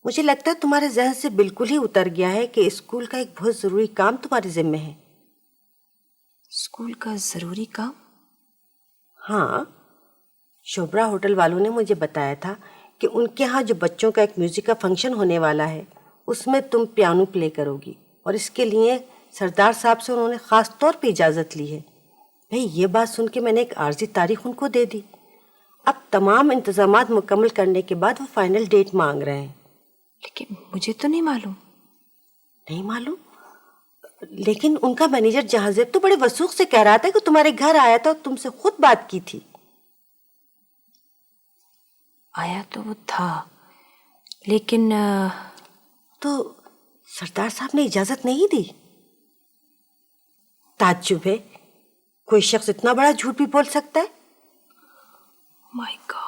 مجھے لگتا ہے تمہارے ذہن سے بالکل ہی اتر گیا ہے کہ اسکول کا ایک بہت ضروری کام تمہارے ذمہ ہے۔ اسکول کا ضروری کام؟ ہاں، شوبرا ہوٹل والوں نے مجھے بتایا تھا کہ ان کے ہاں جو بچوں کا ایک میوزک کا فنکشن ہونے والا ہے اس میں تم پیانو پلے کرو گی، اور اس کے لیے سردار صاحب سے انہوں نے خاص طور پہ اجازت لی ہے۔ بھئی یہ بات سن کے میں نے ایک عارضی تاریخ ان کو دے دی۔ اب تمام انتظامات مکمل کرنے کے بعد وہ فائنل ڈیٹ مانگ رہے ہیں۔ لیکن مجھے تو نہیں معلوم۔ نہیں معلوم؟ لیکن ان کا مینیجر جہازیب تو بڑے وثوق سے کہہ رہا تھا کہ تمہارے گھر آیا تھا اور تم سے خود بات کی تھی۔ آیا تو وہ تھا، لیکن تو سردار صاحب نے اجازت نہیں دی؟ تعجب ہے، کوئی شخص اتنا بڑا جھوٹ بھی بول سکتا ہے؟ مائی گاڈ۔